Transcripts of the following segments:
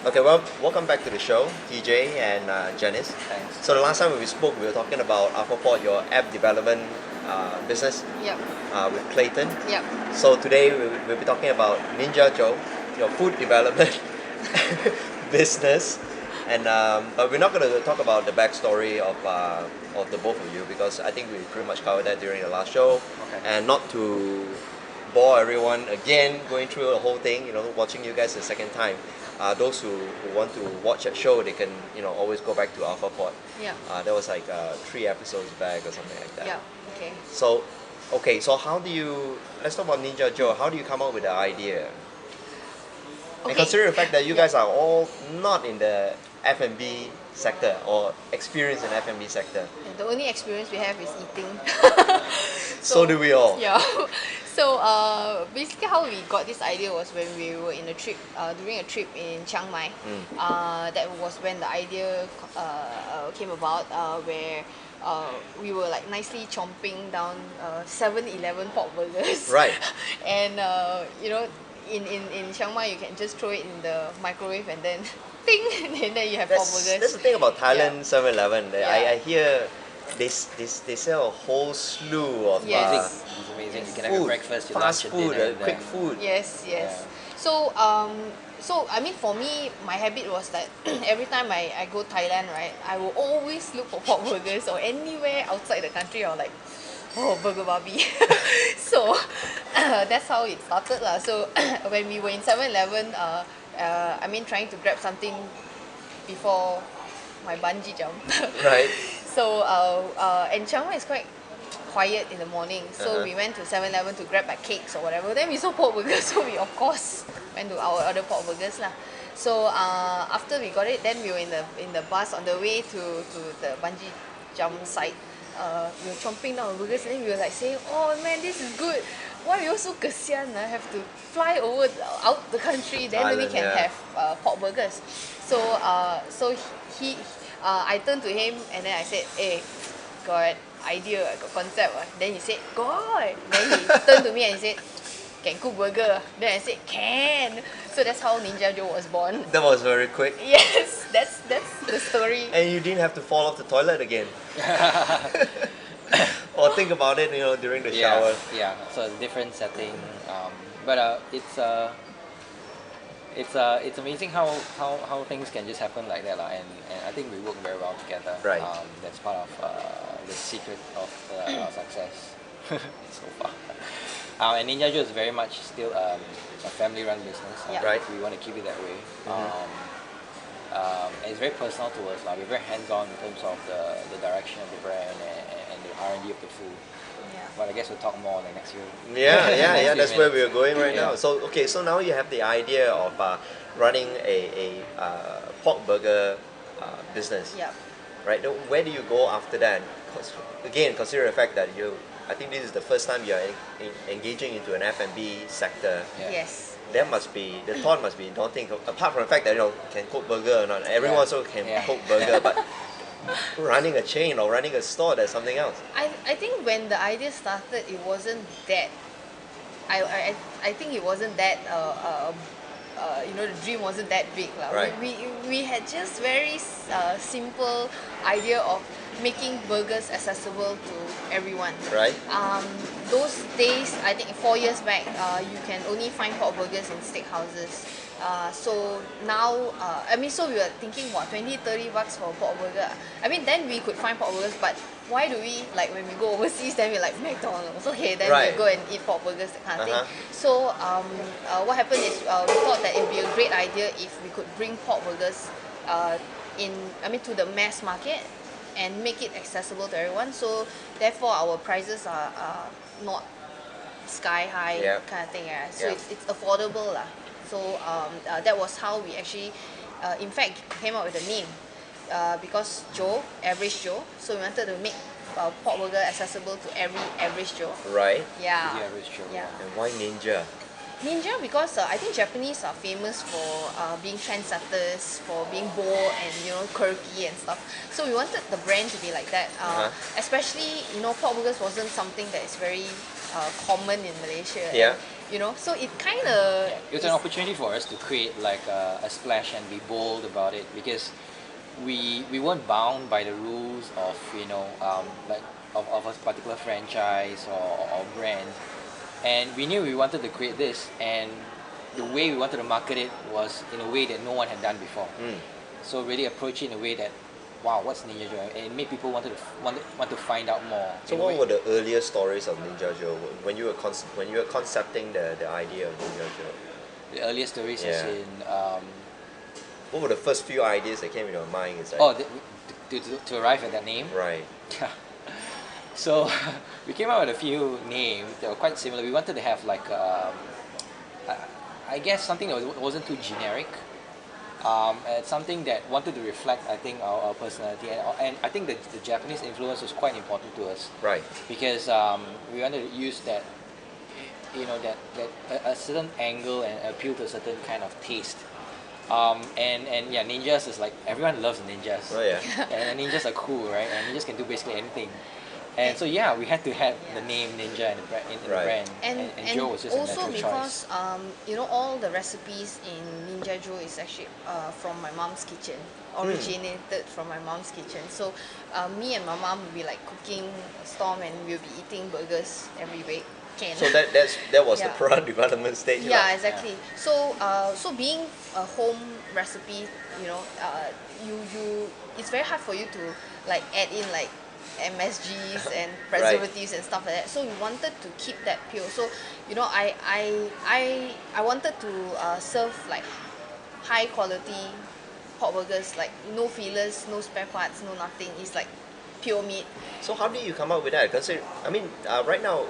Okay, well, welcome back to the show, TJ and Janice. Thanks. So the last time when we spoke, we were talking about Aquaport, your app development business Yep. with Clayton. Yep. So today we'll be talking about Ninja Joe, your food development business. And but we're not going to talk about the backstory of the both of you because I think we pretty much covered that during the last show. Okay. And not to bore everyone again going through the whole thing, watching you guys the second time. Those who want to watch that show, they can always go back to Alpha Pod. Yeah. That was like 3 episodes back or something like that. Yeah. Okay. So, so how do you? Let's talk about Ninja Joe. How do you come up with the idea? And Okay. considering the fact that you guys are all not in the F&B sector or experienced in F&B sector. And the only experience we have is eating. So do we all. Yeah. So basically, how we got this idea was when we were in a trip, during a trip in Chiang Mai. That was when the idea came about, where we were like nicely chomping down 7-Eleven pork burgers. Right. And in Chiang Mai, you can just throw it in the microwave and then ting, and then you have pork burgers. That's the thing about Thailand Yeah. 7-Eleven. Yeah. I hear they sell a whole slew of Yes. It's amazing. You can food, have your breakfast, your fast lunch, food, your dinner. quick food. Yes. Yeah. So I mean, for me, my habit was that every time I go Thailand, right, I will always look for pork burgers, or anywhere outside the country, or like, oh, burger babi. So that's how it started lah. So when we were in 7-Eleven, I mean, trying to grab something before my bungee jump. Right. So and Chiang Mai is quite quiet in the morning, so we went to 7-Eleven to grab like cakes or whatever. Then we saw pork burgers, so we of course went to our other pork burgers lah. So after we got it, then we were in the bus on the way to the bungee jump site. We were chomping down the burgers, and then we were like saying, "Oh man, this is good. Why we also kesian? I have to fly out the country, then only Thailand, can yeah. have pork burgers." So I turned to him and then I said, "Hey, got idea, got concept." Then he said, "God." Then he turned to me and he said, "Can cook burger?" Then I said, "Can." So that's how Ninja Joe was born. That was very quick. Yes, that's the story. And you didn't have to fall off the toilet again. Or think about it, during the shower. Yeah. So it's a different setting, but it's amazing how things can just happen like that, and I think we work very well together. Right. That's part of the secret of our success so far. And Ninja Joe is very much still a family-run business. Yeah. Right. We want to keep it that way. And it's very personal to us. We're very hands-on in terms of the direction of the brand and the R&D of the food. Yeah. But I guess we'll talk more next year. Yeah. Next That's few where minutes. we're going right now. Yeah. So now you have the idea of running a pork burger business. Yeah. Right. Now, where do you go after that? Again, consider the fact that I think this is the first time you're engaging into an F&B sector. Yeah. Yes. The thought must be daunting. Apart from the fact that can cook burger or not, everyone also can cook burger, but running a chain or running a store, that's something else. I think when the idea started, it wasn't that. I think it wasn't that. The dream wasn't that big lah. Right. We had just very simple idea of making burgers accessible to everyone. Right. Those days, I think 4 years back, you can only find pork burgers in steakhouses. So now, so we were thinking, what, 20-30 bucks for a pork burger? I mean, then we could find pork burgers, but why do we, like, when we go overseas, then we like McDonald's, okay, then Right. we go and eat pork burgers, that kind of Uh-huh. thing. So what happened is we thought that it would be a great idea if we could bring pork burgers to the mass market and make it accessible to everyone. So therefore, our prices are not sky high kind of thing. Yeah. So it's affordable lah. So that was how we actually, in fact, came up with the name. Because Joe, average Joe, so we wanted to make pork burger accessible to every average Joe. Right. Yeah. The average Joe. Yeah. And why Ninja? Ninja, because I think Japanese are famous for being trendsetters, for being bold and quirky and stuff. So we wanted the brand to be like that. Especially pork burgers wasn't something that is very common in Malaysia. Yeah. And, you know. So it kind of It was an opportunity for us to create like a splash and be bold about it, because we weren't bound by the rules of like of a particular franchise or brand, and we knew we wanted to create this, and the way we wanted to market it was in a way that no one had done before. So really approach it in a way that, wow, what's Ninja Joe? And it made people want to find out more. So what were the earlier stories of Ninja Joe when you were concepting the idea of Ninja Joe? The earliest stories is Yeah. in What were the first few ideas that came in your mind? It's like, to arrive at that name. right. So we came up with a few names that were quite similar. We wanted to have like I guess something that wasn't too generic. It's something that wanted to reflect, I think, our personality, and I think that the Japanese influence was quite important to us, Right. because we wanted to use that, that a certain angle and appeal to a certain kind of taste. And yeah, ninjas is like, everyone loves ninjas. Oh yeah. And ninjas are cool, right? And ninjas can do basically anything. And so yeah, we had to have the name Ninja in the Right. brand. And Joe was just a also natural because choice. all the recipes in Ninja Joe is actually from my mom's kitchen, originated from my mom's kitchen. So me and my mom will be like cooking Storm, and we'll be eating burgers every week. So that was the Yeah. product development stage. Yeah, lah. exactly. So so being a home recipe, you it's very hard for you to like add in like MSGs and preservatives and stuff like that. So we wanted to keep that pure. So I wanted to serve like high quality pork burgers, like no fillers, no spare parts, no nothing. It's like pure meat. So how did you come up with that? Because right now,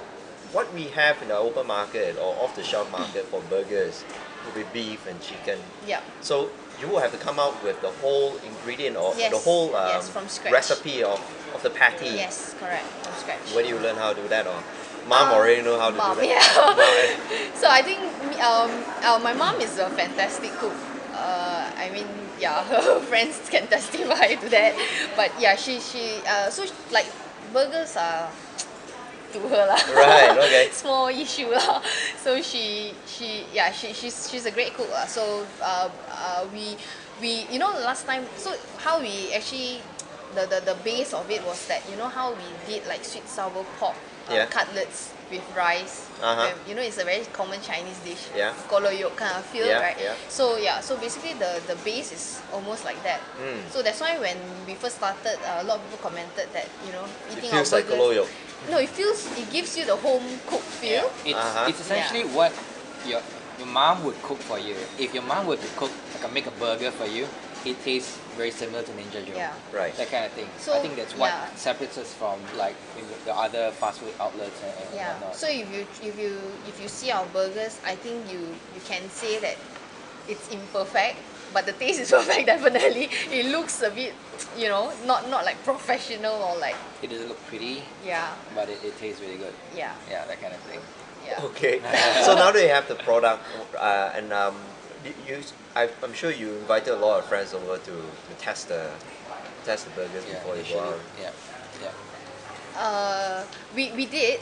what we have in the open market or off-the-shelf market for burgers will be beef and chicken. Yeah. So you will have to come out with the whole ingredient or Yes, the whole yes, from scratch. recipe of the patty. Yes, correct, from scratch. Where do you learn how to do that? Or mom already know how to Mom, do that? yeah. So I think my mom is a fantastic cook. I mean, yeah, her friends can testify to that. But yeah, like burgers are to her lah. Right, okay. Small issue lah. So she's a great cook lah. So we last time, so how we actually the base of it was that how we did like sweet sour pork Yeah. cutlets with rice. Uh-huh. It's a very common Chinese dish. Yeah. Koloyok kind of feel, Yeah, right? yeah. So basically the base is almost like that. So that's why when we first started, a lot of people commented that It eating feels our like burgers. koloyok. No, it gives you the home cooked feel. It's essentially what your mom would cook for you. If your mom were to cook, like make a burger for you, it tastes very similar to Ninja Joe. Yeah. Right. That kind of thing. So, I think that's what yeah. separates us from like the other fast food outlets and Yeah. whatnot. So if you see our burgers, I think you can say that it's imperfect, but the taste is perfect. Definitely, it looks a bit, not like professional or like, It doesn't look pretty, yeah, but it tastes really good. yeah, Yeah, that kind of thing. yeah. Okay. So now that you have the product, and I'm sure you invited a lot of friends over to test the burgers Yeah, before you initially, go out. yeah. We did,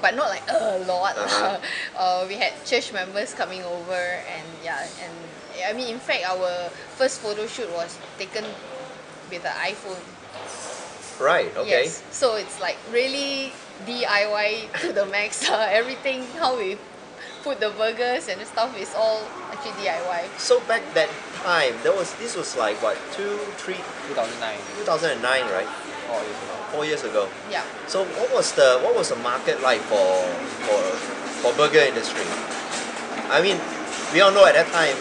but not like a lot. Uh-huh. We had church members coming over, and I mean, in fact, our first photo shoot was taken with an iPhone. Right. Okay. Yes. So it's like really DIY to the max. Everything, how we put the burgers and the stuff is all actually DIY. So back that time, this was like what 2009, 2009, right? 4 years ago. 4 years ago. Yeah. So what was the market like for burger industry? I mean, we all know at that time,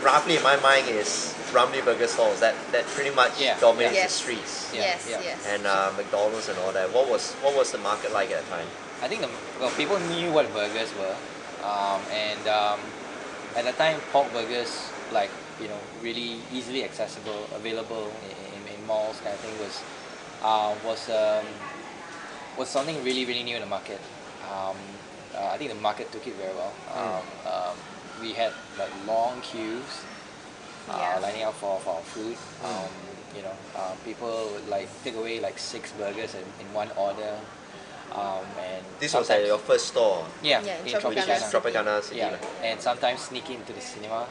roughly in my mind is Ramly burger stalls that pretty much Yeah. dominates Yes. the streets. Yeah, Yes. yeah. Yes. And McDonald's and all that. What was the market like at that time? I think people knew what burgers were, and at the time pork burgers, like really easily accessible, available in malls, kind of thing, was something really new in the market. I think the market took it very well. We had like long queues Yeah. lining up for our food. People would like take away like 6 burgers in one order. And This was at sometimes- your first store, yeah, Yeah, in in Tropicana. which is Tropicana. Tropicana City. Yeah, and sometimes sneak into the cinema.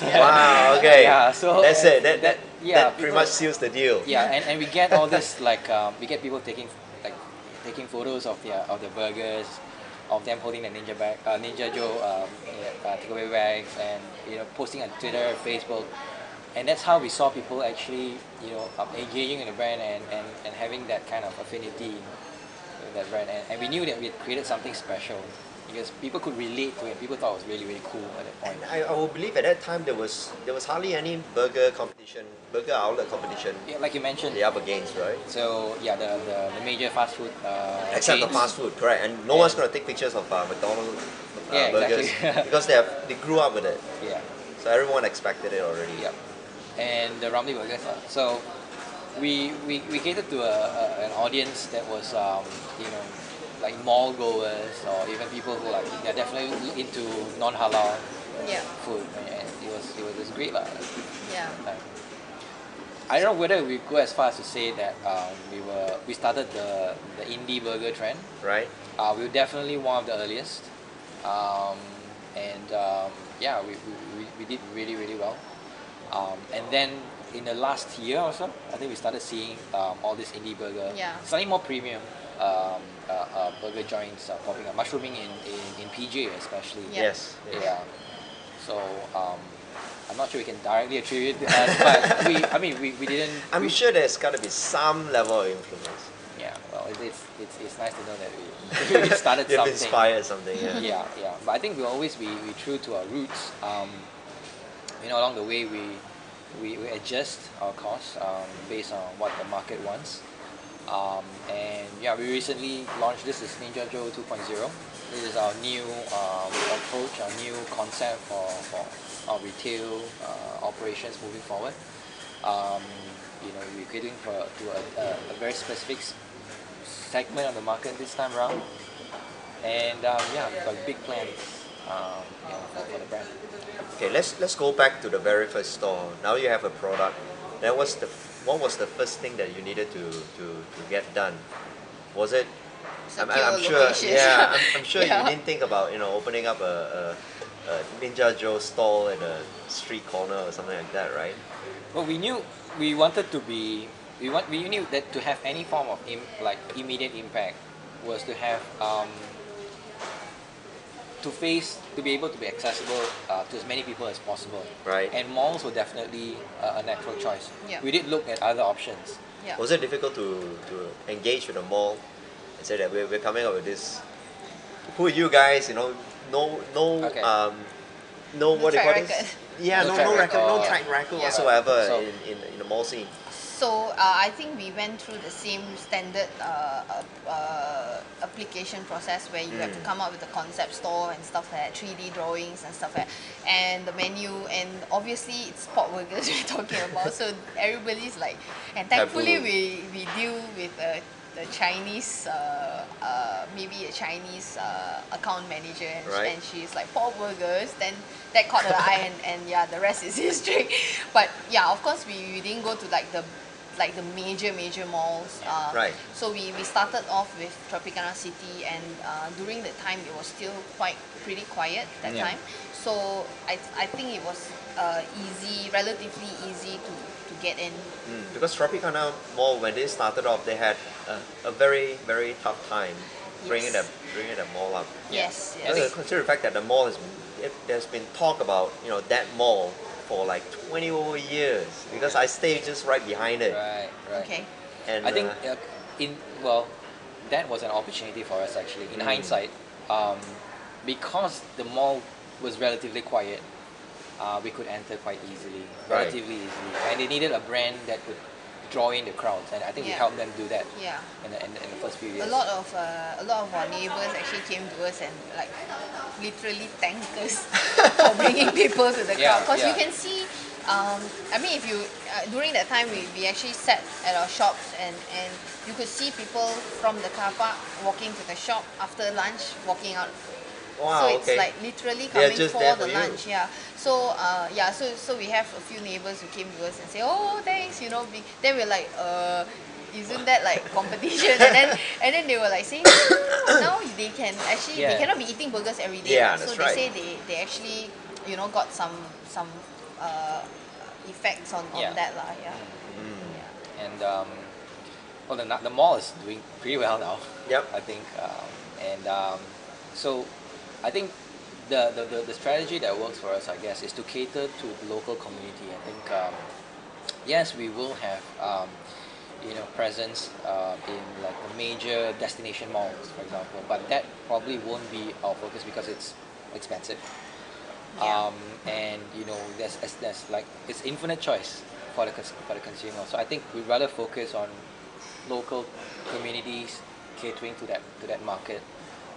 Wow, okay. Yeah, so that's it. That yeah, pretty people- much seals the deal. Yeah, and we get all this like we get people like taking photos of the burgers, of them holding the Ninja Joe takeaway bags, and posting on Twitter, Facebook, and that's how we saw people actually engaging in the brand and having that kind of affinity with that brand, and we knew that we had created something special because people could relate to it. People thought it was really really cool at that point. I would believe at that time there was hardly any burger outlet competition. Yeah, like you mentioned. The up against, right? So yeah, the major fast food Except the chains. fast food, correct? And no one's gonna take pictures of McDonald's Yeah, burgers exactly. because they grew up with it, Yeah, so everyone expected it already. yeah, and the Ramly burgers. So we catered to an audience that was like mall goers or even people who they're definitely into non-halal Yeah. food, and it was great lah. Yeah. I don't know whether we go as far as to say that we started the indie burger trend. Right? We were definitely one of the earliest, and yeah, we did really really well. And then in the last year or so, I think we started seeing all this indie burger, Yeah. slightly more premium burger joints popping up, mushrooming in PJ especially. Yeah. Yes. Yeah. So I'm not sure we can directly attribute to us, but we didn't. I'm sure there's got to be some level of influence. Yeah. Well, it's nice to know that we started You've something. inspired something. Yeah. Yeah. But I think we'll always be true to our roots. Along the way we adjust our costs based on what the market wants. And yeah, we recently launched this is Ninja Joe 2.0. This is our new approach, our new concept for our retail operations moving forward. We're catering to a very specific segment of the market this time around, and yeah, we've got big plans for the brand. Okay, let's go back to the very first store. Now you have a product. Then what was the first thing that you needed to get done? Was it? I'm Secure sure. locations. Yeah, I'm sure Yeah. you didn't think about opening up a Ninja Joe stall in a street corner or something like that, right? Well, we knew we wanted to be. We knew that to have any form of immediate impact was to have to be able to be accessible to as many people as possible. Right. And malls were definitely a natural choice. Yeah. We did look at other options. Yeah. Was it difficult to engage with the mall and say that we're coming up with this? Who are you guys? No Okay. no what do you track call this? record. Yeah, No no track no record, no record. track record Yeah. whatsoever So- in the mall scene. So I think we went through the same standard application process where you have to come up with a concept store and stuff like that, 3D drawings and stuff like that, and the menu, and obviously it's pot burgers we're talking about. So everybody's like, and thankfully Taboo. we deal with the Chinese, maybe a Chinese account manager, Right. and she's like, pot burgers. Then that caught her eye, and yeah, the rest is history. But yeah, of course we didn't go to the major malls. Right. So we started off with Tropicana City, and during that time it was still pretty quiet that Yeah. time. So I think it was relatively easy to get in. Because Tropicana Mall, when they started off, they had a very very tough time bringing Yes. the mall up. Yes. Consider the fact that the mall there's been talk about that mall for like 20 over years because I stay just right behind it. Right. Okay. And I think that was an opportunity for us actually. In hindsight, because the mall was relatively quiet, we could enter quite easily, Right. relatively easily, and they needed a brand that would draw in the crowds, and I think we Yeah. helped them do that Yeah. in the first few years. A lot of our neighbors actually came to us and like literally thanked us for bringing people to the Yeah, crowd. Because you yeah. can see, if you during that time we actually sat at our shops, and you could see people from the car park walking to the shop after lunch, walking out. wow, So it's okay. like literally They're coming just for there the for you. lunch. Yeah. So so we have a few neighbors who came to us and say, oh thanks, then we're like isn't that like competition? And then they were like saying, now they can actually they cannot be eating burgers every day. Yeah, So that's they right. say they actually got some uh, effects on Yeah. that lah. Yeah. Mm. Yeah. And well, the mall is doing pretty well now. Yep. I think, and so I think the strategy that works for us, I guess, is to cater to the local community. I think yes, we will have presence in like the major destination malls, for example, but that probably won't be our focus because it's expensive. Yeah. And there's like it's infinite choice for the consumer. So I think we'd rather focus on local communities catering to that market,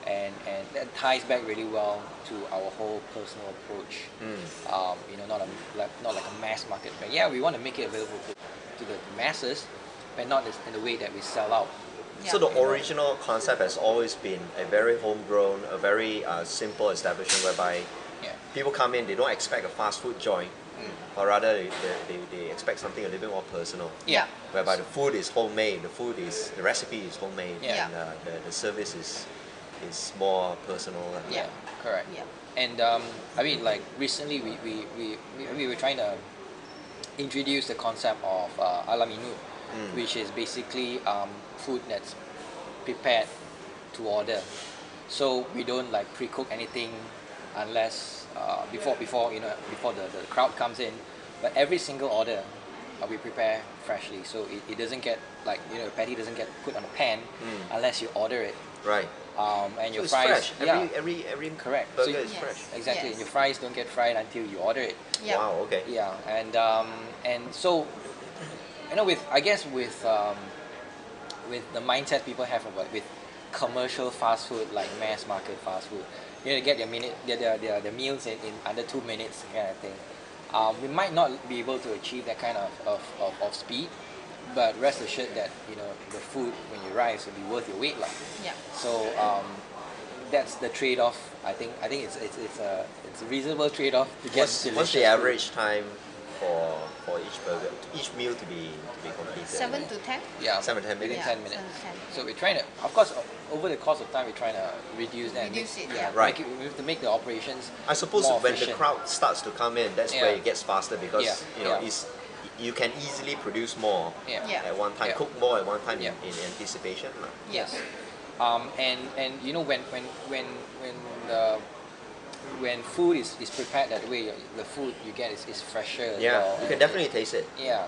and that ties back really well to our whole personal approach. Not like a mass market brand. Yeah, we want to make it available to the masses, but not in the way that we sell out. So the Yeah. original concept has always been a very homegrown, a very simple establishment whereby Yeah. people come in, they don't expect a fast food joint, or rather they expect something a little bit more personal. Yeah. Whereby the food is homemade, the recipe is homemade, Yeah. and the service is more personal. Yeah. Correct. Yeah. And I mean, like recently, we were trying to introduce the concept of a la menu, which is basically food that's prepared to order. So we don't like pre-cook anything unless before the crowd comes in. But every single order we prepare freshly, so it doesn't get like the patty doesn't get put on a pan unless you order it. Right. And So your it's fries, fresh. yeah, Every correct. burger So is Yes. fresh. exactly. Yes. Your fries don't get fried until you order it. Yeah. Wow. Okay. Yeah, and so with the mindset people have about with commercial fast food, like mass market fast food, to get their meals in under 2 minutes kind of thing. We might not be able to achieve that kind of speed, but rest assured that the food when you arrive will be worth your weight, lah. Yeah. So that's the trade-off. I think it's a reasonable trade-off to get What's delicious the food. average time for each meal to be completed? 7 to 10. Yeah, 7 to 10 within minutes. 10 minutes. 7 to 10. So we're trying to, of course, over the course of time, we're trying to reduce that. and Reduce make, it, yeah, yeah. Right. we have to make the operations. I suppose more when the efficient. crowd starts to come in, that's where Yeah. it gets faster because Yeah. you can easily produce more Yeah. Yeah. at one time, Yeah. cook more at one time Yeah. in anticipation. lah. Yes. And when food is prepared that way, the food you get is fresher as Yeah, well. you can definitely taste it. Yeah.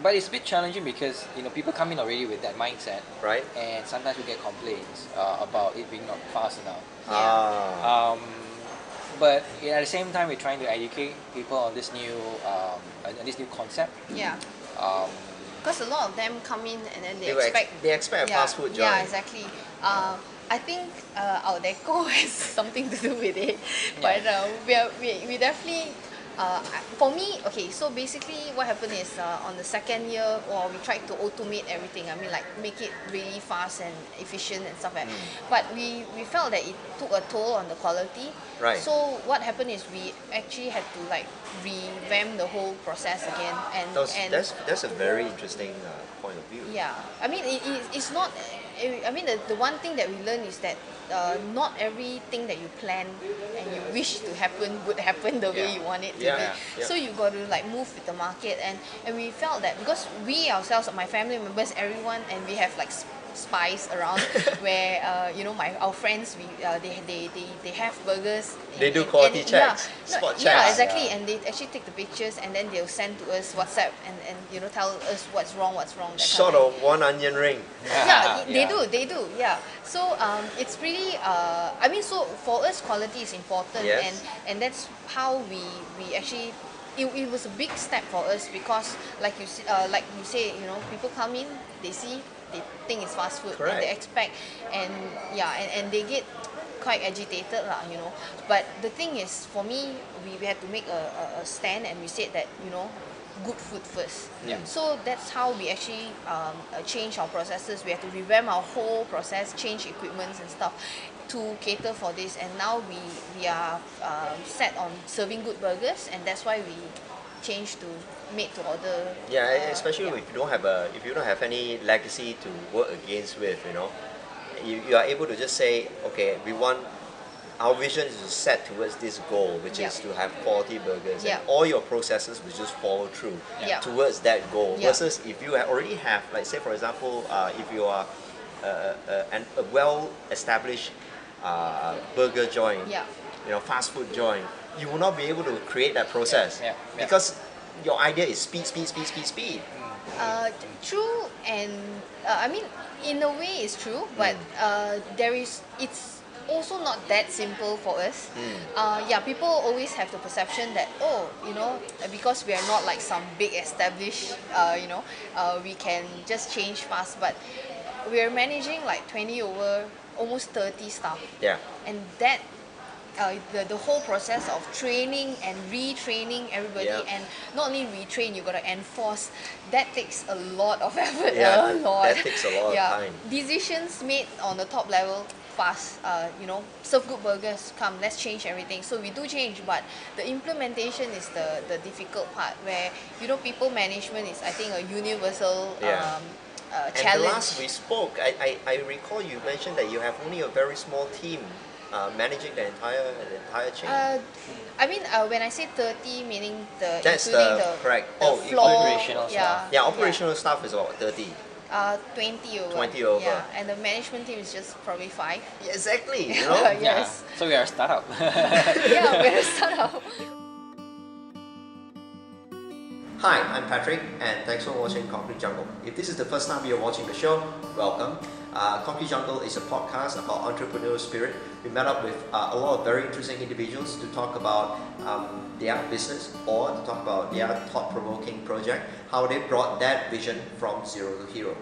But it's a bit challenging because people come in already with that mindset, Right? and sometimes we get complaints about it being not fast enough. Ah, But at the same time, we're trying to educate people on this new concept. Yeah. Um, Because a lot of them come in and then they will expect they expect a yeah, fast food joint. Yeah, exactly. I think our deco has something to do with it, but we definitely. For me, okay, so basically what happened is on the second year, we tried to automate everything. I mean, like make it really fast and efficient and stuff like that. But we felt that it took a toll on the quality. Right. So what happened is we actually had to like revamp the whole process again. And That's a very interesting point of view. yeah, I mean it's not. I mean the one thing that we learned is that not everything that you plan and you wish to happen would happen the way Yeah. you want it to Yeah, be. yeah. So you got to like move with the market, and we felt that because we ourselves, my family members, everyone, and we have like spies around where our friends they have burgers. They do quality checks, spot Yeah, checks. exactly, Yeah. and they actually take the pictures and then they'll send to us WhatsApp and tell us what's wrong. That kind Sort of of one onion ring. yeah, they Yeah. do, yeah. So it's really I mean, so for us quality is important. Yes. And that's how we actually it was a big step for us because like you say, people come in, they see, they think it's fast food, Correct. and they expect, and and they get quite agitated lah, but the thing is, for me, we had to make a stand, and we said that good food first. Yeah. So that's how we actually change our processes. We have to revamp our whole process, change equipments and stuff to cater for this. And now we are set on serving good burgers, and that's why we changed to made to order. Yeah, especially yeah. if you don't have any legacy to work against with, you know, you are able to just say, okay, we want our vision is to set towards this goal, which Yeah. is to have quality burgers, Yeah. and all your processes will just follow through Yeah. towards that goal. Yeah. Versus if you already have, like say for example, if you are a well-established burger joint, Yeah. you know, fast food joint, you will not be able to create that process Yeah. Yeah. because your idea is speed, speed, speed, speed, speed. True, and I mean, in a way, it's true, but it's also not that simple for us. Yeah, people always have the perception that, oh, you know, because we are not like some big established, we can just change fast, but we are managing like 20 over almost 30 staff, Yeah. and that the whole process of training and retraining everybody, Yeah. and not only retrain, you got to enforce. That takes a lot of effort. Yeah, a lot. that takes a lot of time. Decisions made on the top level fast. Serve good burgers. Come, let's change everything. So we do change, but the implementation is the difficult part. Where people management is, I think, a universal Yeah. And challenge. the last we spoke, I recall you mentioned that you have only a very small team managing the entire chain. When I say 30, meaning That's including the correct. the Oh, floor, operational staff. Yeah, operational staff is about 30. 20 over. 20 over. Yeah, and the management team is just probably 5. Yeah, exactly. You know. Yes. Yeah. So we are a startup. Yeah, we're a startup. Hi, I'm Patrick, and thanks for watching Concrete Jungle. If this is the first time you're watching the show, welcome. Concrete Jungle is a podcast about entrepreneurial spirit. We met up with a lot of very interesting individuals to talk about their business or to talk about their thought-provoking project, how they brought that vision from zero to hero.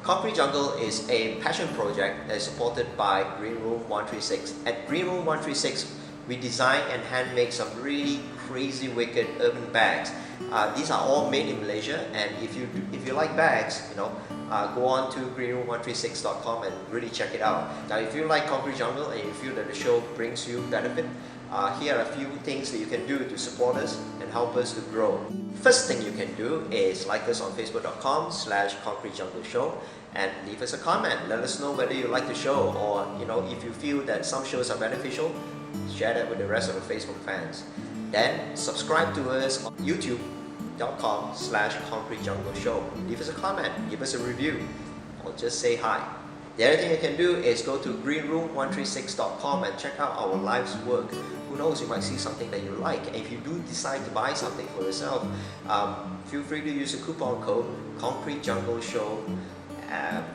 Concrete Jungle is a passion project that is supported by Green Room 136. At Green Room 136, we design and handmade some really crazy, wicked urban bags. These are all made in Malaysia, and if you like bags, go on to greenroom136.com and really check it out. Now, if you like Concrete Jungle and you feel that the show brings you benefit, here are a few things that you can do to support us and help us to grow. First thing you can do is like us on facebook.com/ConcreteJungleShow and leave us a comment. Let us know whether you like the show, or if you feel that some shows are beneficial, share that with the rest of the Facebook fans. Then subscribe to us on youtube.com/ConcreteJungleShow. Leave us a comment, give us a review, or just say hi. The other thing you can do is go to greenroom136.com and check out our life's work. Who knows, you might see something that you like. And if you do decide to buy something for yourself, feel free to use the coupon code ConcreteJungleShow.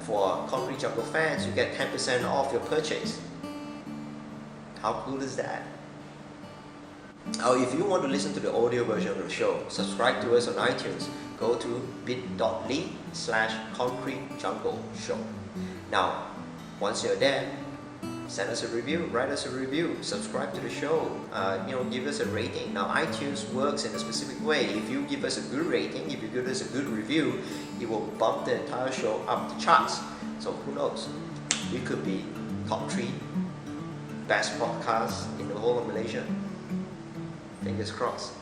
For Concrete Jungle fans, you get 10% off your purchase. How cool is that? If you want to listen to the audio version of the show, subscribe to us on iTunes. Go to bit.ly/ConcreteJungleShow. Now, once you're there, send us a review, write us a review, subscribe to the show, give us a rating. Now, iTunes works in a specific way. If you give us a good rating, if you give us a good review, it will bump the entire show up the charts. So who knows? We could be top 3 best podcasts in the whole of Malaysia. Fingers crossed.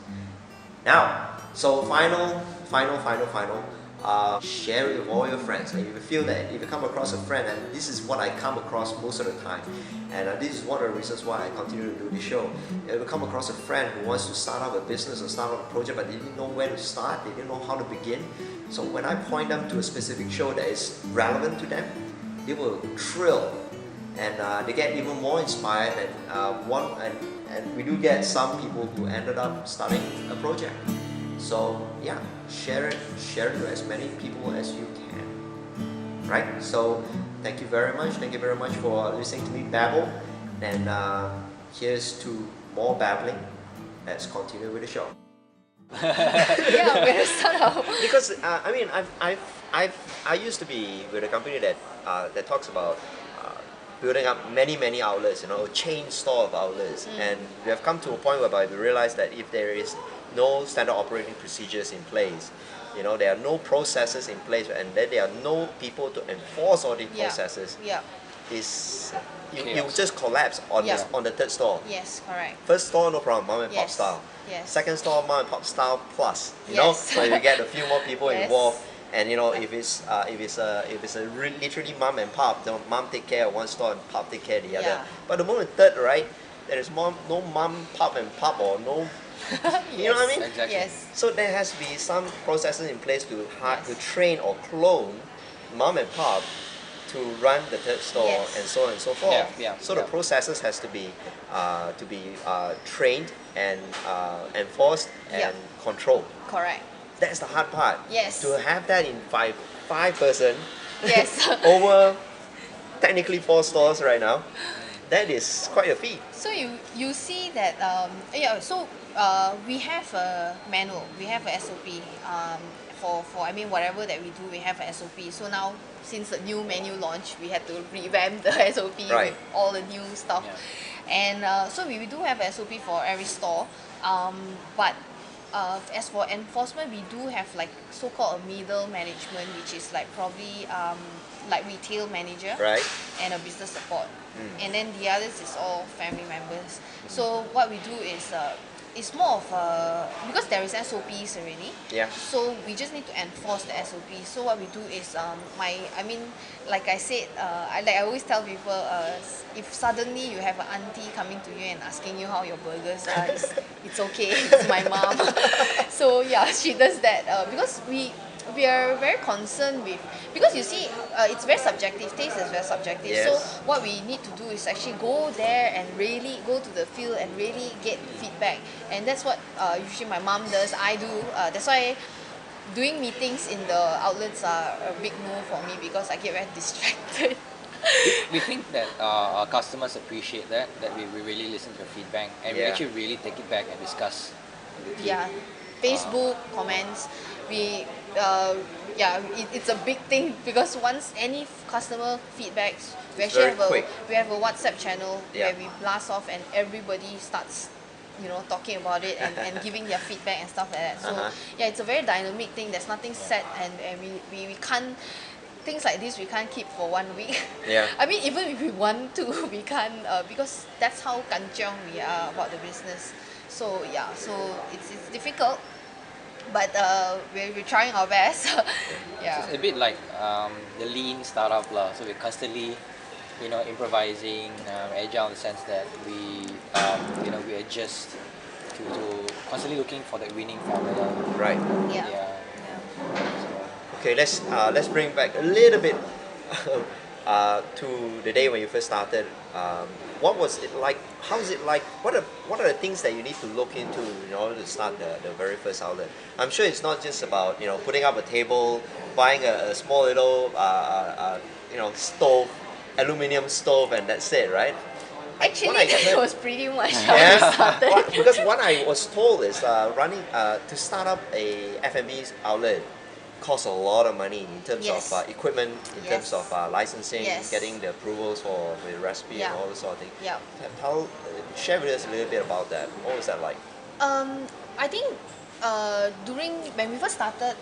Now, so final. Share it with all your friends. And if you feel that, if you come across a friend, and this is what I come across most of the time, and this is one of the reasons why I continue to do this show. If you come across a friend who wants to start up a business or start up a project, but they didn't know where to start, they didn't know how to begin. So when I point them to a specific show that is relevant to them, they will thrill, and they get even more inspired. And we do get some people who ended up starting a project. So yeah, share it with as many people as you can. Right? So thank you very much for listening to me babble. And here's to more babbling. Let's continue with the show. Yeah, we're a startup. Because I used to be with a company that talks about building up many outlets, a chain store of outlets, and we have come to a point whereby we realize that if there is no standard operating procedures in place, there are no processes in place, and then there are no people to enforce all these processes. Yeah. is you Chaos. just collapse on Yeah. on the third store. Yes, correct. First store, no problem, mom and pop Yes. style. Yes. Second store, mom and pop style plus. You Yes. know, so you get a few more people Yes. involved, and you know if it's literally mom and pop, the mom take care of one store and pop take care of the other. Yeah. But the moment third, right, there is no mom, pop and pop or no. You know what I mean? Exactly. Yes. So there has to be some processes in place to Yes. to train or clone mom and pop to run the third store Yes. and so on and so forth. Yeah, So the yeah. processes has to be trained and enforced Yeah. and controlled. Correct. That's the hard part. Yes. To have that in five person Yes. over technically 4 stores right now, that is quite a feat. So you see that so we have a manual, we have a SOP for I mean whatever that we do, we have a SOP. So now since the new menu launch, we had to revamp the SOP Right. with all the new stuff. Yeah. And so we do have a SOP for every store, but as for enforcement, we do have like so-called a middle management, which is like probably like retail manager Right? and a business support. And then the others is all family members. So what we do is it's more of because there is SOPs already. Yeah. So we just need to enforce the SOP. So what we do is like I said, I always tell people, if suddenly you have an auntie coming to you and asking you how your burgers are, it's okay. It's my mom. So yeah, she does that because we are very concerned with, because you see it's very subjective, taste is very subjective. Yes. So what we need to do is actually go there and really go to the field and really get feedback, and that's what usually my mom does, I do. That's why doing meetings in the outlets are a big no for me, because I get very distracted. We think that our customers appreciate that we really listen to the feedback, and we Yeah. actually really take it back and discuss with the team. Yeah, Facebook comments, we it's a big thing, because once any customer feedbacks, we It's actually very quick. we have a WhatsApp channel Yeah. where we blast off and everybody starts talking about it and giving their feedback and stuff like that. So yeah, it's a very dynamic thing. There's nothing set, and we can't, things like this we can't keep for 1 week. Yeah. I mean, even if we want to, we can't, because that's how kanchiong we are about the business. So yeah, so it's difficult, but we're trying our best. Yeah. It's a bit like the lean startup lah. So we're constantly, improvising, agile in the sense that we adjust to constantly looking for that winning formula. Right. Yeah. Yeah. So, Okay, let's bring back a little bit to the day when you first started. What was it like? How is it like? What are the things that you need to look into in order to start the very first outlet? I'm sure it's not just about putting up a table, buying a small little stove, aluminium stove, and that's it, right? Actually, What I that heard- was pretty much how Yeah, we started. because what I was told is running to start up a F&B outlet costs a lot of money in terms Yes. of equipment, in terms Yes. of licensing, Yes. getting the approvals for the recipe and Yeah. all this sort of thing. Yeah. Share with us a little bit about that. What was that like? I think during when we first started,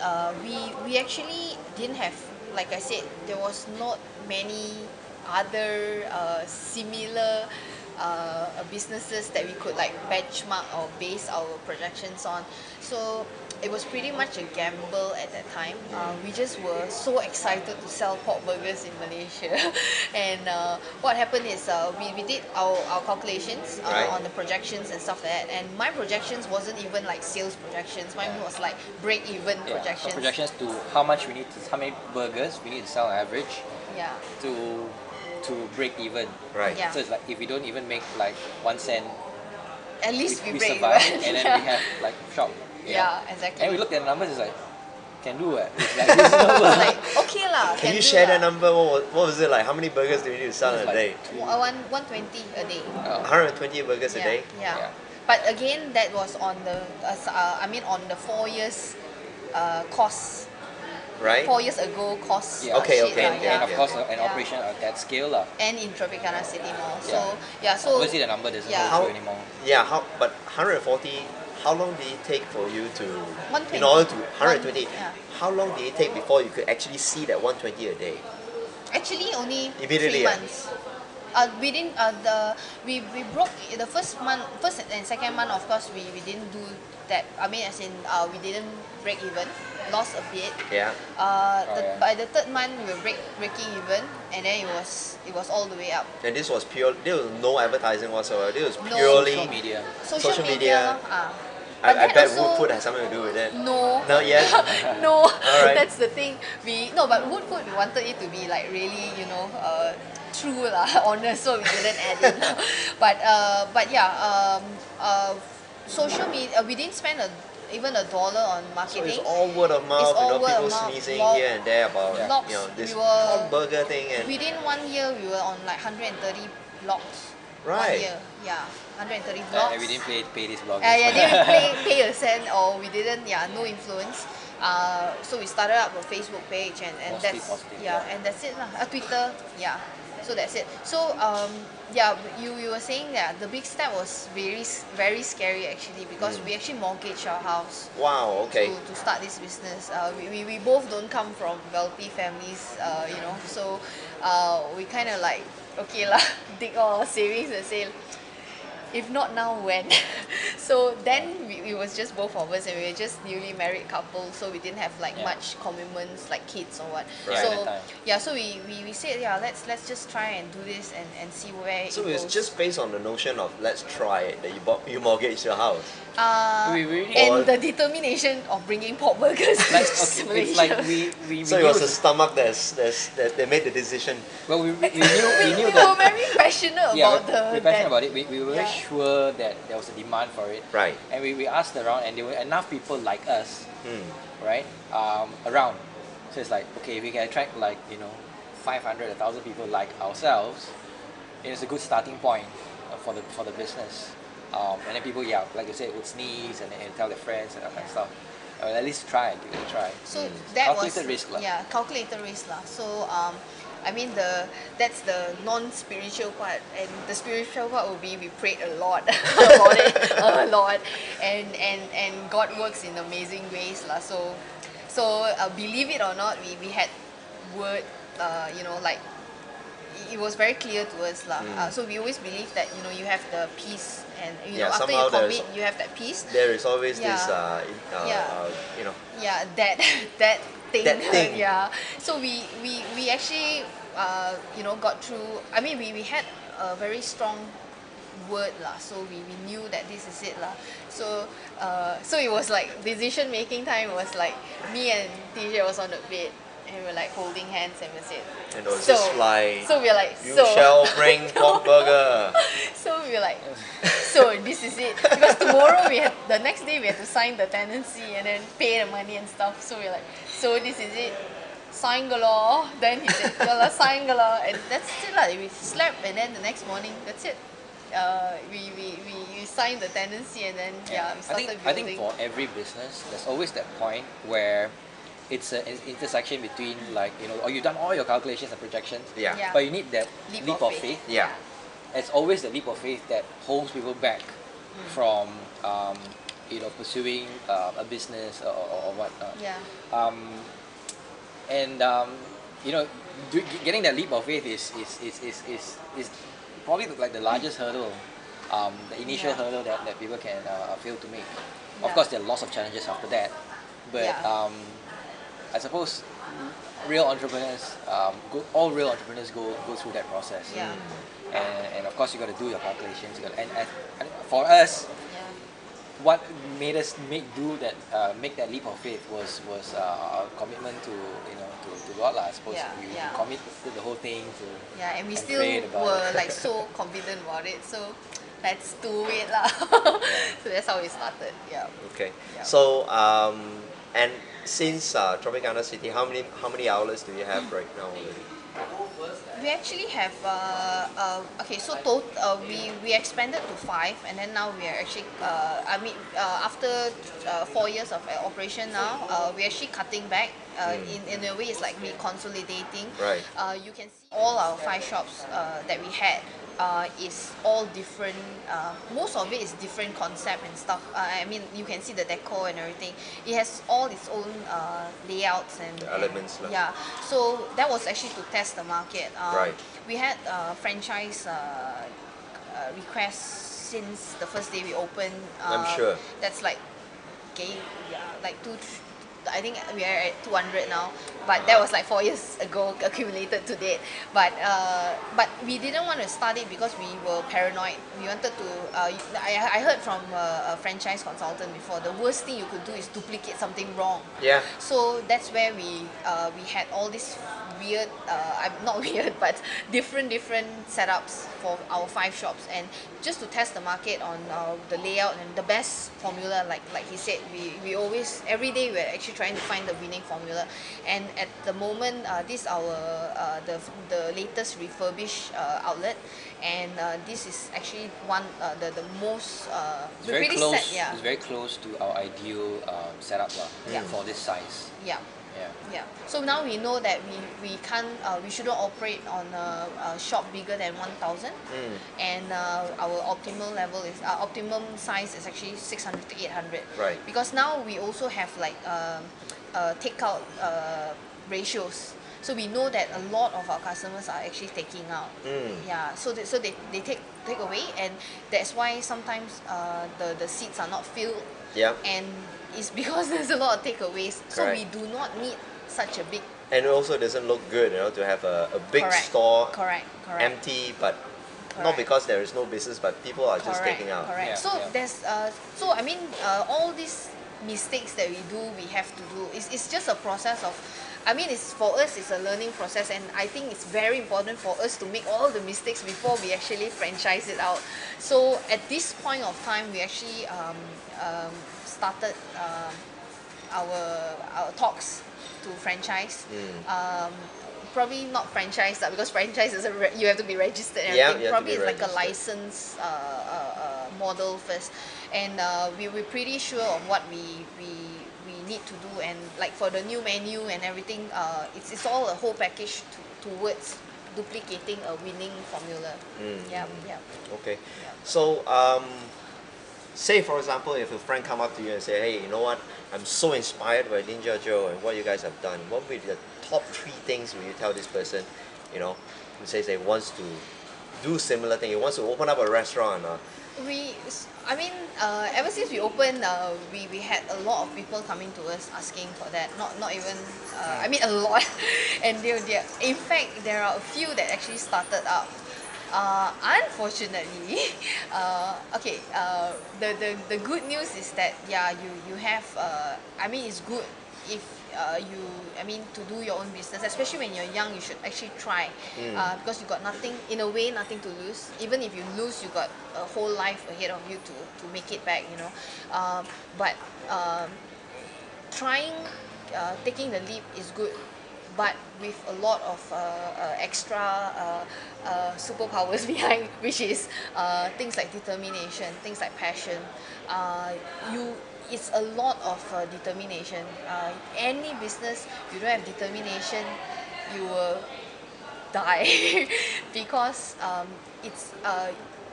we actually didn't have, like I said, there was not many other similar businesses that we could like benchmark or base our projections on. So it was pretty much a gamble at that time. We just were so excited to sell pork burgers in Malaysia. And what happened is we did our calculations Right. on the projections and stuff like that. And my projections wasn't even like sales projections. Mine was like break-even so projections. projections to how many burgers we need to sell on average Yeah. to break even. Right. Yeah. So it's like if we don't even make like 1 cent, At least we we break survive, even. and then we have like shop. Yeah, exactly. And we looked at the numbers, it's like can do it. It's like reasonable. It's like, okay lah. Can you do share lah. that number? What was it like? How many burgers do you need to sell in It's a day? like 120 a day. 120 burgers a Yeah, day? yeah. Yeah. But again, that was on the on the 4 years cost. Right? 4 years ago cost. Yeah. Okay, sheet okay, lah, okay, yeah. And of course, an Yeah. operation at that scale lah. And in Tropicana City Mall. Yeah. So yeah, so Obviously, the number doesn't Yeah. hold true anymore. Yeah, but 140, how long did it take for you to, 120. in order to, 120, Yeah. how long did it take before you could actually see that 120 a day? Actually, only Immediately, 3 months. Within we broke the first month, first and second month. Of course, we didn't do that. I mean, as in we didn't break even, lost a bit. Yeah. Yeah. By the third month, we were breaking even, and then it was all the way up. And this was pure. There was no advertising whatsoever. This was No. purely Social media. Social Social media. media. But I then bet also, Wood Food has something to do with it. No. Not yet. No, Alright. that's the thing. But wood food, we wanted it to be like really, true lah, honest, so we didn't add it. But yeah, social media, we didn't spend even $1 on So marketing. it's all word of mouth, all word people of mouth. sneezing Blog- here and there about blogs, this we were- pork burger thing and Within 1 year, we were on like 130 blogs. Right. 1 year, yeah, 130 And blogs. we didn't pay this bloggers. Yeah, didn't pay a cent, or we didn't, no influence. So we started up a Facebook page, and Mostly that's positive, yeah, yeah. and that's it lah. A Twitter, yeah. So that's it. So you were saying that the big step was very scary actually, because we actually mortgaged our house wow, okay. to start this business. We both don't come from wealthy families, so we kind of like, okay lah, dig all our savings and say, if not now, when? So then it was just both of us, and we were just newly married couple, so we didn't have like Yeah. much commitments like kids or what. Right. So At that time. yeah, so we said, let's just try and do this and see where So it it's goes. just based on the notion of let's try it that you mortgage your house. We really- and Or- the determination of bringing pork burgers Like, to okay, Malaysia. it's like we So it knew was the stomach that they made the decision. well we knew we were that very passionate yeah, about we're passionate about it. We were very Yeah. sure that there was a demand for it. Right. And we asked around, and there were enough people like us, Hmm. right, around. So it's like, okay, if we can attract 500, 1,000 people like ourselves, it's a good starting point for the business. And then people, like you said, would sneeze and tell their friends and that kind of stuff. At least give it a try. So that was Calculated risk lah. Yeah, calculated risk lah. So I mean that's the non-spiritual part, and the spiritual part will be we prayed a lot about it, a lot, and God works in amazing ways lah. So believe it or not, we had word, like it was very clear to us lah. So we always believe that you have the peace, and after you somehow there's- commit, you have that peace. There is always Yeah. this Yeah. Yeah, that thing. That thing. Yeah. So we actually got through. I mean, we had a very strong word lah. So we knew that this is it lah. So it was like decision making time was like me and TJ was on the bed, and we were like holding hands, and we said, And it was just like, so we were like, you so shall bring pork burger. so we were like, so this is it. Because tomorrow the next day we had to sign the tenancy and then pay the money and stuff. So we were like, so this is it. Sign galo. Then he said, yeah, sign galo. And that's it lah. We slept, and then the next morning, that's it. We signed the tenancy, and then we I started think building. for every business, there's always that point where it's an intersection between or you've done all your calculations and projections, Yeah. Yeah. but you need that Leap leap of of faith. Yeah. It's always the leap of faith that holds people back from pursuing a business or whatnot. Yeah. Getting that leap of faith is probably like the largest hurdle, the initial Yeah. hurdle that people can fail to make. Of Yeah. course, there are lots of challenges after that, but Yeah. I suppose real entrepreneurs, all real entrepreneurs go through that process. Yeah. And of course, you got to do your calculations. And for us, Yeah. what made us make that leap of faith was our commitment to God lah. I suppose Yeah, we yeah. committed the whole thing to. Yeah, and we And still prayed about were it. like so confident about it. So let's do it lah. So that's how we started. Yeah. Okay. Yeah. So and since Tropicana City, how many outlets do you have right now already? We actually have okay. So we expanded to 5, and then now we are actually after 4 years of operation now, we're actually cutting back. In a way, it's like we consolidating. Right. You can see all our 5 shops that we had is all different. Most of it is different concept and stuff. I mean, you can see the decor and everything. It has all its own layouts and Elements lah. yeah. So that was actually to test the market. Right. We had franchise requests since the first day we opened. I'm sure. That's like, okay, yeah, like I think we are at 200 now, but that was like 4 years ago accumulated to date. But we didn't want to start it because we were paranoid. We wanted to. I heard from a franchise consultant before, the worst thing you could do is duplicate something wrong. Yeah. So that's where we had all this weird, not weird, but different setups for our 5 shops, and just to test the market on the layout and the best formula. Like he said, we always, every day we're actually trying to find the winning formula. And at the moment, this is our the latest refurbished outlet, and this is actually one the most It's we're very pretty close. set, yeah. It's very close to our ideal setup lah, Yeah. for this size. Yeah. Yeah. Yeah. So now we know that we can't we shouldn't operate on a shop bigger than 1,000, and our optimal level is optimum size is actually 600 to 800. Right. Because now we also have like takeout ratios. So we know that a lot of our customers are actually taking out. Yeah. So they take away, and that's why sometimes the seats are not filled. Yeah. And it's because there's a lot of takeaways. So Correct. we do not need such a big. And it also doesn't look good, to have a big Correct. store Correct. empty, but not Correct. because there is no business, but people are just Correct. taking out. Correct. Yeah, So yeah. there's so I mean all these mistakes that we do, we have to do. It's just a process of. I mean, it's for us. It's a learning process, and I think it's very important for us to make all the mistakes before we actually franchise it out. So at this point of time, we actually started our talks to franchise. Probably not franchise because franchise is you have to be registered and Yeah, everything. you have to Probably be it's like a registered. license model first, and we're pretty sure of what we need to do, and like for the new menu and everything, it's all a whole package towards duplicating a winning formula. Yeah. Okay. Yeah. So, say for example, if a friend come up to you and say, "Hey, you know what? I'm so inspired by Ninja Joe and what you guys have done. What would be the top 3 things will you tell this person, who says he wants to do similar thing, he wants to open up a restaurant?" Ever since we opened, we had a lot of people coming to us asking for that. Not even, a lot. And in fact, there are a few that actually started up. Unfortunately, the good news is that you have. It's good if to do your own business, especially when you're young. You should actually try, because you got nothing to lose. Even if you lose, you got a whole life ahead of you to make it back. But trying, taking the leap is good, but with a lot of extra superpowers behind, which is things like determination, things like passion. It's a lot of determination. Any business, you don't have determination, you will die because it's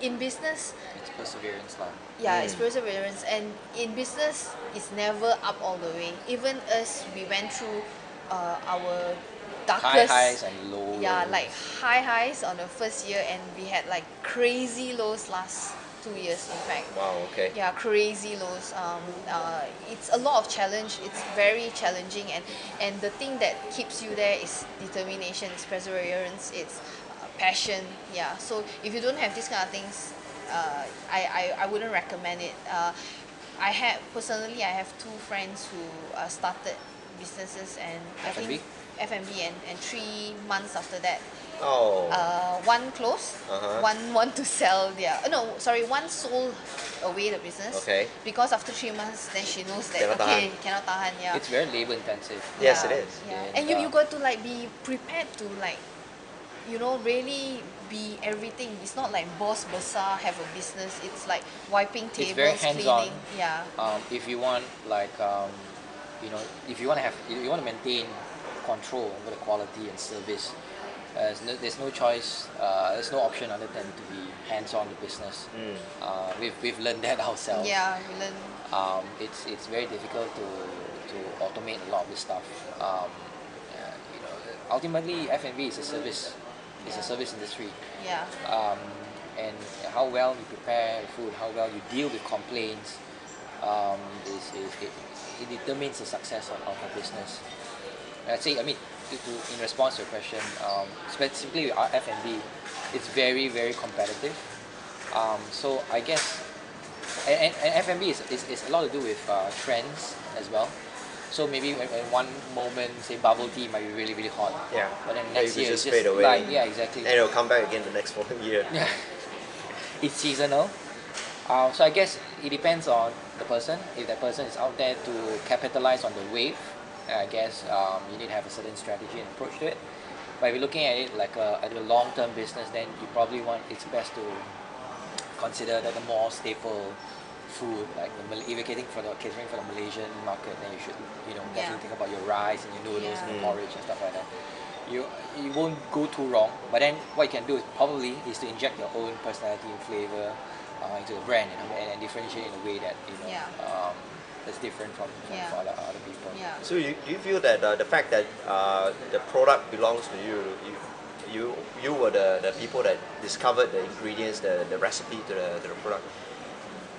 in business. It's perseverance lah. Yeah, it's perseverance, and in business, it's never up all the way. Even us, we went through our High darkest. highs and low Yeah, lows. like high highs on the first year, and we had like crazy lows last 2 years, in fact. Wow. Okay. Yeah, crazy lows. It's a lot of challenge. It's very challenging, and the thing that keeps you there is determination, it's perseverance, it's passion. Yeah. So if you don't have these kind of things, I wouldn't recommend it. I have 2 friends who started businesses, and I F&B? think F&B, and 3 months after that, Oh. one closed, one want to sell one sold away the business. Okay. Because after 3 months, then she knows that Cannot tahan. cannot tahan. Yeah. It's very labor intensive. Yes, Yeah, it is. Yeah. And, And you got to like be prepared to like, really be everything. It's not like boss besar have a business. It's like wiping It's very tables, hands-on. cleaning. Yeah. If you want like if you want to maintain control over the quality and service, there's no choice. There's no option other than to be hands-on the business. We've learned that ourselves. Yeah, you learn. It's very difficult to automate a lot of this stuff. Ultimately, F&B is a service. It's a service industry. Yeah. And how well you prepare food, how well you deal with complaints, it determines the success of a business. I'd say, in response to your question, specifically with our F&B, it's very, very competitive. So I guess, and F&B is a lot to do with trends as well. So maybe when one moment, say bubble tea might be really, really hot. Yeah. But then Yeah, next you could year just it's just fade away. like, yeah, exactly. And it'll come back again the next following year. Yeah. It's seasonal. So I guess it depends on the person. If that person is out there to capitalize on the wave, I guess you need to have a certain strategy and approach to it. But if you're looking at it like a long-term business, then you probably it's best to consider that the more staple food, like if you're catering for the Malaysian market, then you should definitely think about your rice and your noodles and your porridge and stuff like that. You won't go too wrong. But then what you can do is to inject your own personality and flavor into the brand, and differentiate in a way that that's different from other people. Yeah. So do you feel that the fact that the product belongs to you were the people that discovered the ingredients, the recipe to the product,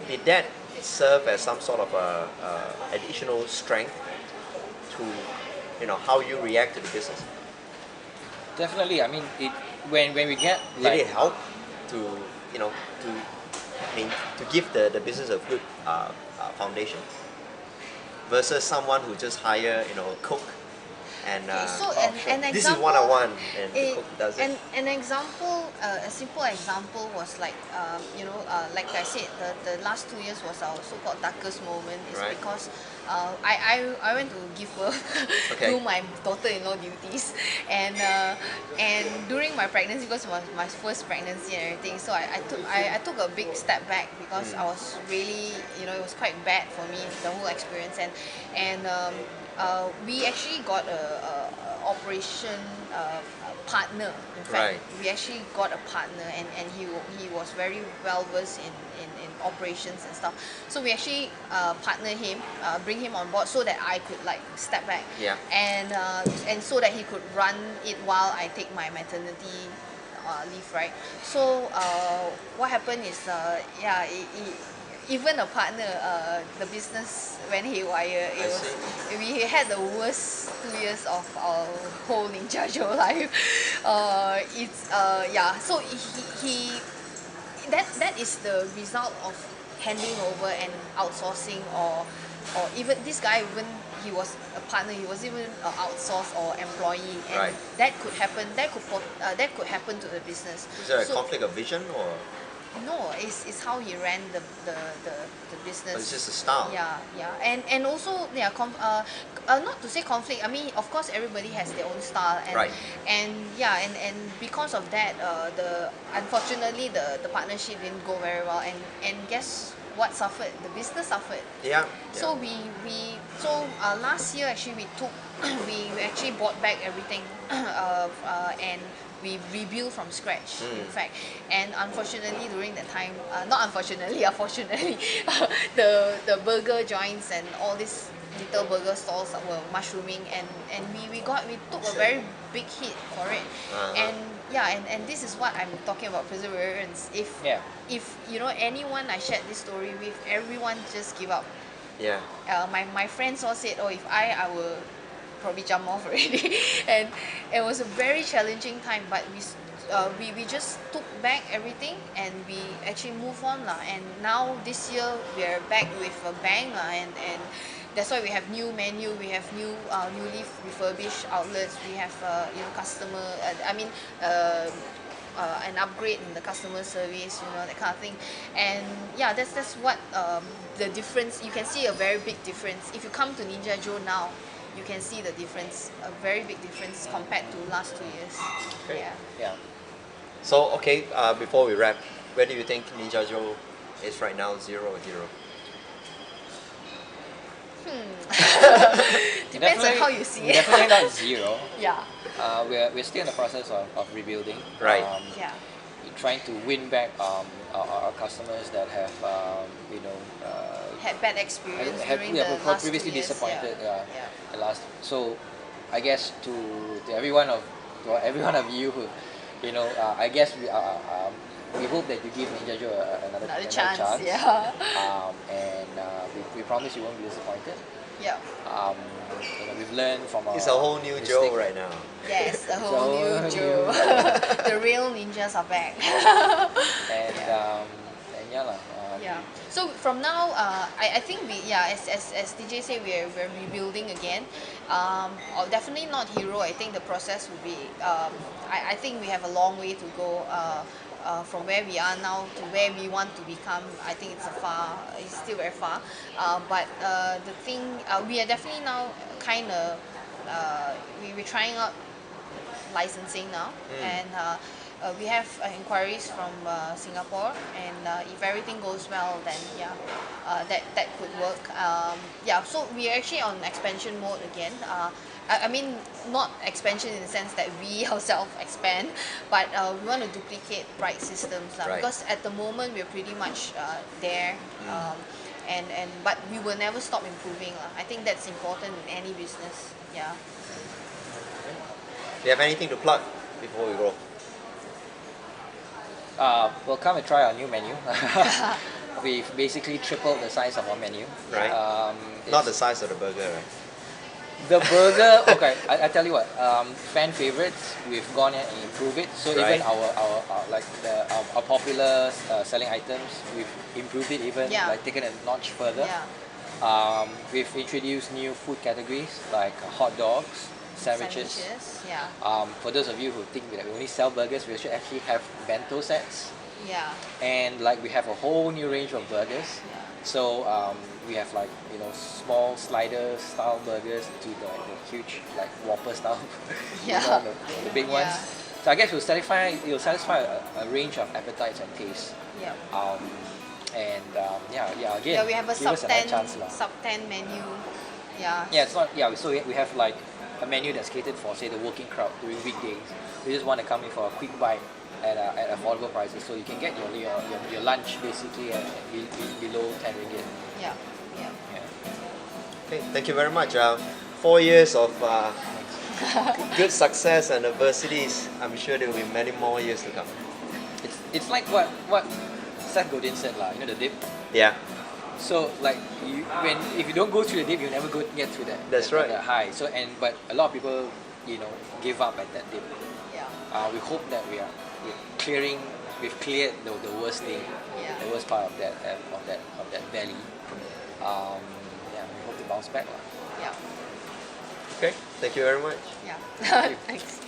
did that serve as some sort of additional strength to how you react to the business? Definitely. When we get Did it help to to give the business a good foundation versus someone who just hire a cook and So an this is example, what I want, and the cook does it. an example, a simple example was like like I said, the last 2 years was our so-called darkest moment. Is Right. because I went to give birth Okay. to my daughter-in-law duties, and during my pregnancy, because it was my first pregnancy and everything, so I took a big step back because I was really it was quite bad for me, the whole experience, and we actually got a operation partner. In fact, Right. we actually got a partner, and he was very well versed in operations and stuff. So we actually partner him, bring him on board so that I could like step back, Yeah. and so that he could run it while I take my maternity leave, right? So what happened is even a partner, the business when haywire, we had the worst 2 years of our whole Ninja Joe life. So that is the result of handing over and outsourcing, or even this guy, even he was a partner, he was even outsourced or employee, and Right. that could happen. That could happen to the business. Is there a So- conflict of vision, or No, it's how he ran the business. it's just a style? Yeah, and also not to say conflict. Of course, everybody has their own style, and Right. and because of that, unfortunately the partnership didn't go very well, and guess what suffered? The business suffered. Yeah. So last year actually we actually bought back everything, and we rebuilt from scratch, in fact. And unfortunately during that time, not unfortunately, fortunately, the burger joints and all these little burger stalls were mushrooming, and we took a very big hit for it. And this is what I'm talking about, perseverance. If anyone I shared this story with, everyone just give up. Yeah. My friends all said, if I will probably jump off already. And it was a very challenging time, but we just took back everything, and we actually moved on lah. And now this year we are back with a bang lah, and that's why we have new menu, we have newly refurbished outlets, we have customer an upgrade in the customer service, that kind of thing. And that's what the difference. You can see a very big difference if you come to Ninja Joe now. you can see the difference, a very big difference compared to last 2 years. Okay. Yeah. Yeah. So okay, before we wrap, where do you think Ninja Joe is right now? 0 or 0? Depends on how you see it. Definitely not zero. Yeah. We're still in the process of rebuilding. Right. Yeah. Trying to win back our customers that have Had bad experience have during the were last 2 previously years. disappointed. Yeah. The last. So, I guess to every one of you who, I guess we hope that you give Ninja Joe another Chance. Yeah. And we promise you won't be disappointed. Yeah. We've learned from our It's a whole new Joe mistake. right now. Yes, the whole new Joe. The real ninjas are back. And yeah lah. Yeah. So from now, I think as TJ said, we're rebuilding again. Definitely not hero. I think the process will be. I think we have a long way to go. From where we are now to where we want to become, I think it's still very far. But the thing, we are definitely now kind of, we're trying out licensing now, and we have inquiries from Singapore, and if everything goes well, then that could work. So we are actually on expansion mode again. I mean, not expansion in the sense that we ourselves expand, but we want to duplicate Bright systems Right. because at the moment we're pretty much there, but we will never stop improving. I think that's important in any business. Yeah. Do you have anything to plug before we go? Well, come and try our new menu. We've basically tripled the size of our menu. Right. Not the size of the burger, right? The burger, okay, I tell you what, fan favorites, we've gone and improved it. So Right. even our popular selling items, we've improved it even, Yeah. like taken a notch further. Yeah. We've introduced new food categories like hot dogs, sandwiches. Yeah. For those of you who think that we only sell burgers, we should actually have bento sets. Yeah. And like we have a whole new range of burgers. Yeah. So we have small slider style burgers to the huge like Whopper style, Yeah. the big ones. Yeah. So I guess it'll satisfy a range of appetites and tastes. Yeah. Again, Yeah, we have a give us another chance lah. sub 10 menu. Yeah. Yeah, it's not. Yeah, so we have like a menu that's catered for say the working crowd during weekdays. They just want to come in for a quick bite at affordable prices, so you can get your lunch basically at below 10 ringgit. Yeah. Yeah. Yeah. Okay, thank you very much. 4 years of good success and adversities. I'm sure there will be many more years to come. It's like what Seth Godin said lah. The dip. Yeah, So like if you don't go through the dip, you never get through that. That's right. That high. So but a lot of people give up at that dip. Yeah. We hope that we've cleared the worst thing, Yeah. the worst part of that valley. We hope to bounce back lah. Yeah. okay, thank you very much. Yeah. Thanks.